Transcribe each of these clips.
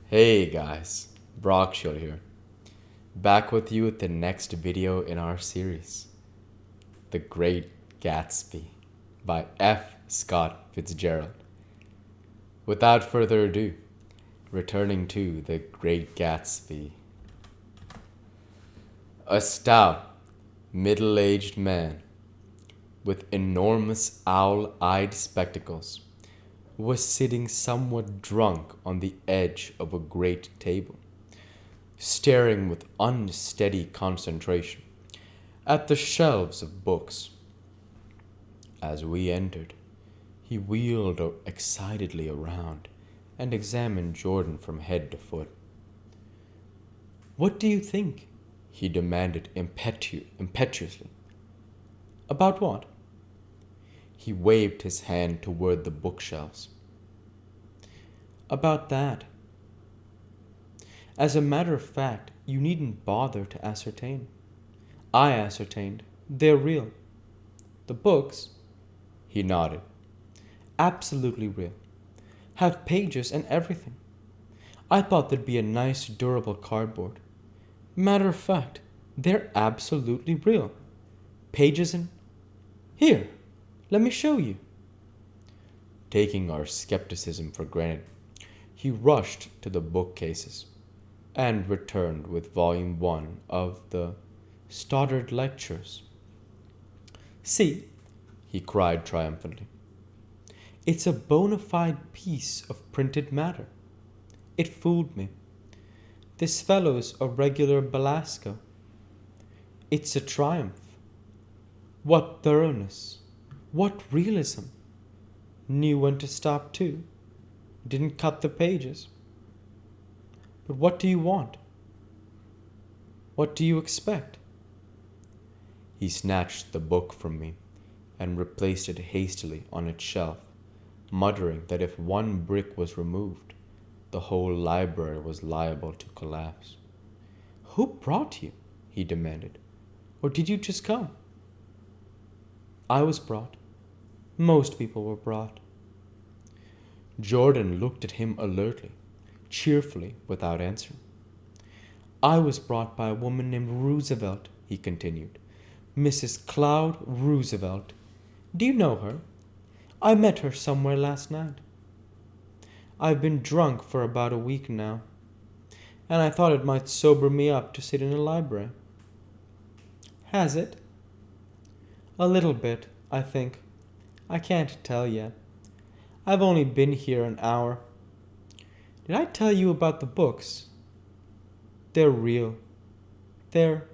Hey guys, Brockshire here, back with you with the next video in our series, The Great Gatsby by F. Scott Fitzgerald. Without further ado, returning to The Great Gatsby. A stout, middle-aged man with enormous owl-eyed spectacles was sitting somewhat drunk on the edge of a great table, staring with unsteady concentration at the shelves of books. As we entered, he wheeled excitedly around and examined Jordan from head to foot. "What do you think?" he demanded impetuously. "About what?" He waved his hand toward the bookshelves. "About that. As a matter of fact, you needn't bother to ascertain. I ascertained. They're real. The books," he nodded, "absolutely real. Have pages and everything. I thought they'd be a nice, durable cardboard. Matter of fact, they're absolutely real. Pages and... Here, let me show you." Taking our skepticism for granted, he rushed to the bookcases and returned with Volume 1 of the Stoddard Lectures. "See," he cried triumphantly, "it's a bona fide piece of printed matter. It fooled me. This fellow's a regular Belasco. It's a triumph. What thoroughness! What realism! Knew when to stop too. Didn't cut the pages. But what do you want? What do you expect?" He snatched the book from me and replaced it hastily on its shelf, muttering that if one brick was removed, the whole library was liable to collapse. "Who brought you?" he demanded. "Or did you just come?" "I was brought. Most people were brought." Jordan looked at him alertly, cheerfully, without answering. "I was brought by a woman named Roosevelt," he continued. "Mrs. Cloud Roosevelt. Do you know her? I met her somewhere last night. I've been drunk for about a week now, and I thought it might sober me up to sit in a library." "Has it?" "A little bit, I think. I can't tell yet. I've only been here an hour. Did I tell you about the books? They're real. They're...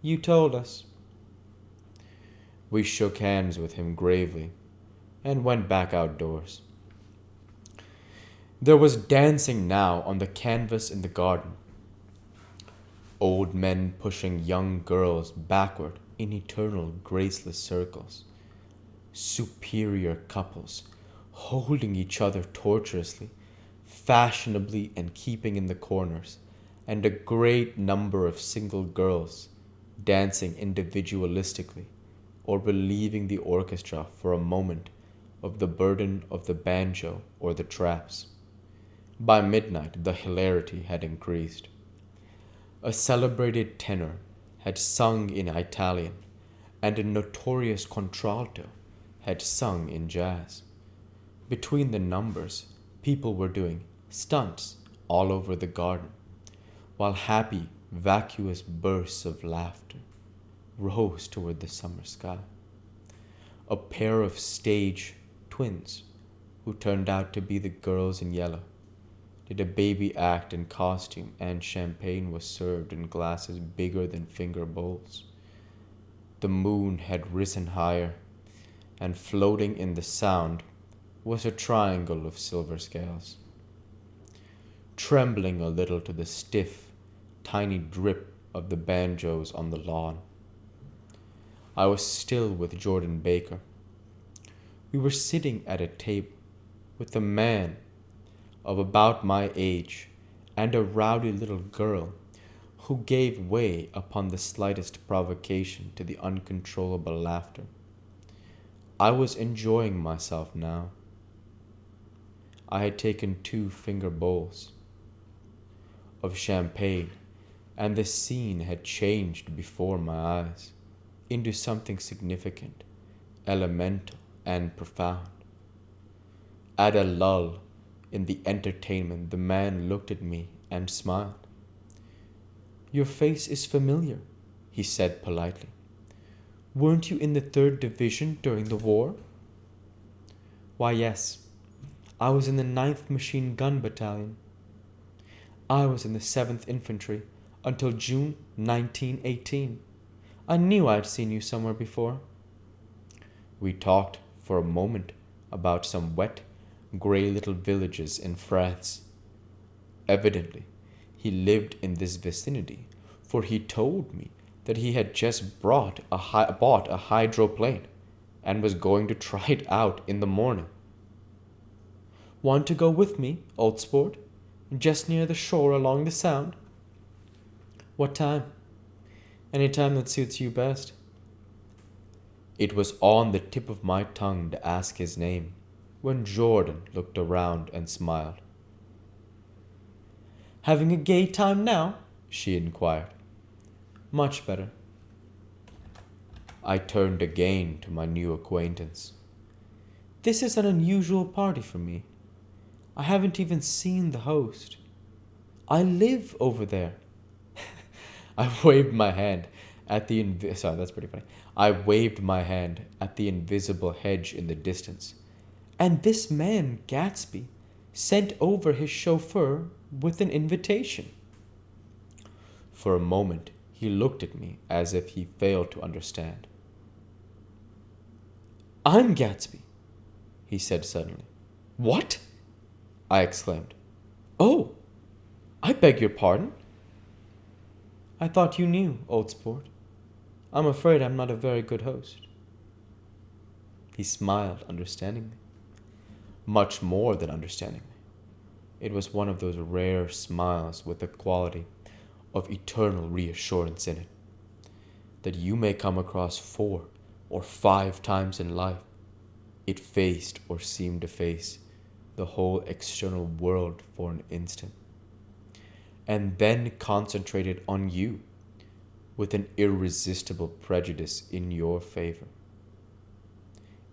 You told us." We shook hands with him gravely and went back outdoors. There was dancing now on the canvas in the garden. Old men pushing young girls backward in eternal graceless circles. Superior couples holding each other tortuously, fashionably and keeping in the corners, and a great number of single girls dancing individualistically or relieving the orchestra for a moment of the burden of the banjo or the traps. By midnight, the hilarity had increased. A celebrated tenor had sung in Italian, and a notorious contralto had sung in jazz. Between the numbers, people were doing stunts all over the garden, while happy, vacuous bursts of laughter rose toward the summer sky. A pair of stage twins, who turned out to be the girls in yellow, did a baby act in costume, and champagne was served in glasses bigger than finger bowls. The moon had risen higher, and floating in the sound was a triangle of silver scales. Trembling a little to the stiff, tiny drip of the banjos on the lawn, I was still with Jordan Baker. We were sitting at a table with a man of about my age and a rowdy little girl who gave way upon the slightest provocation to the uncontrollable laughter. I was enjoying myself now. I had taken 2 finger bowls of champagne, and the scene had changed before my eyes into something significant, elemental, and profound. At a lull in the entertainment, the man looked at me and smiled. "Your face is familiar," he said politely. "Weren't you in the 3rd Division during the war?" "Why, yes. I was in the 9th Machine Gun Battalion. I was in the 7th Infantry until June 1918. I knew I'd seen you somewhere before." We talked for a moment about some wet, grey little villages in France. Evidently, he lived in this vicinity, for he told me that he had just bought a hydroplane and was going to try it out in the morning. "Want to go with me, old sport? Just near the shore along the Sound." "What time?" "Any time that suits you best." It was on the tip of my tongue to ask his name when Jordan looked around and smiled. "Having a gay time now?" she inquired. "Much better." I turned again to my new acquaintance. "This is an unusual party for me. I haven't even seen the host. I live over there." I waved my hand at the sorry, that's pretty funny. I waved my hand at the invisible hedge in the distance. "And this man, Gatsby, sent over his chauffeur with an invitation." For a moment, he looked at me as if he failed to understand. "I'm Gatsby," he said suddenly. "What?" I exclaimed. "Oh, I beg your pardon." "I thought you knew, old sport. I'm afraid I'm not a very good host." He smiled understandingly. Much more than understandingly. It was one of those rare smiles with the quality of eternal reassurance in it, that you may come across 4 or 5 times in life. It faced or seemed to face the whole external world for an instant, and then concentrated on you with an irresistible prejudice in your favor.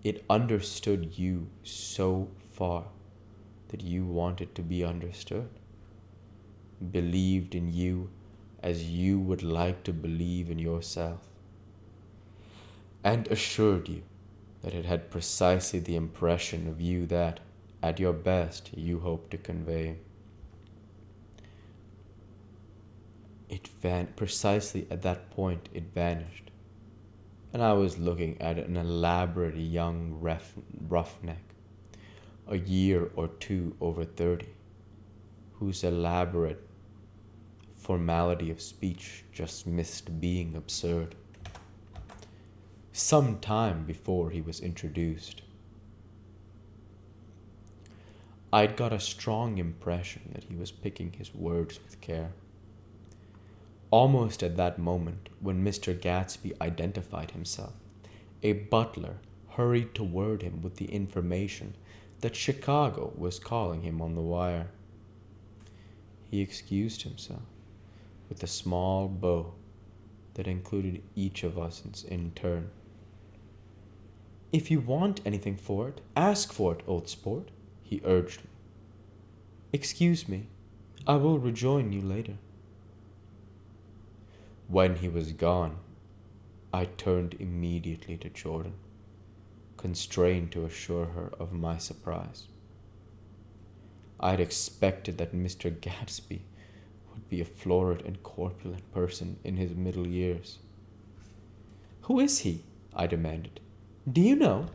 It understood you so far that you wanted to be understood, believed in you as you would like to believe in yourself, and assured you that it had precisely the impression of you that, at your best, you hoped to convey. Precisely at that point it vanished, and I was looking at an elaborate young roughneck, a year or 2 over 30, whose elaborate formality of speech just missed being absurd. Some time before he was introduced, I'd got a strong impression that he was picking his words with care. Almost at that moment, when Mr. Gatsby identified himself, a butler hurried toward him with the information that Chicago was calling him on the wire. He excused himself with a small bow that included each of us in turn. "If you want anything for it, ask for it, old sport," he urged me. "Excuse me, I will rejoin you later." When he was gone, I turned immediately to Jordan, constrained to assure her of my surprise. I had expected that Mr. Gatsby would be a florid and corpulent person in his middle years. "Who is he?" I demanded. "Do you know?"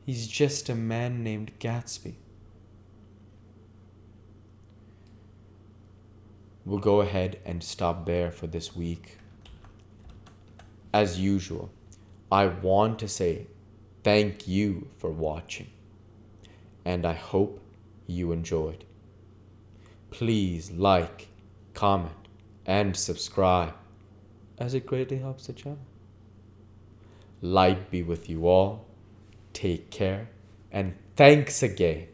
"He's just a man named Gatsby." We'll go ahead and stop there for this week. As usual, I want to say thank you for watching, and I hope you enjoyed. Please like, comment, and subscribe, as it greatly helps the channel. Light be with you all. Take care, and thanks again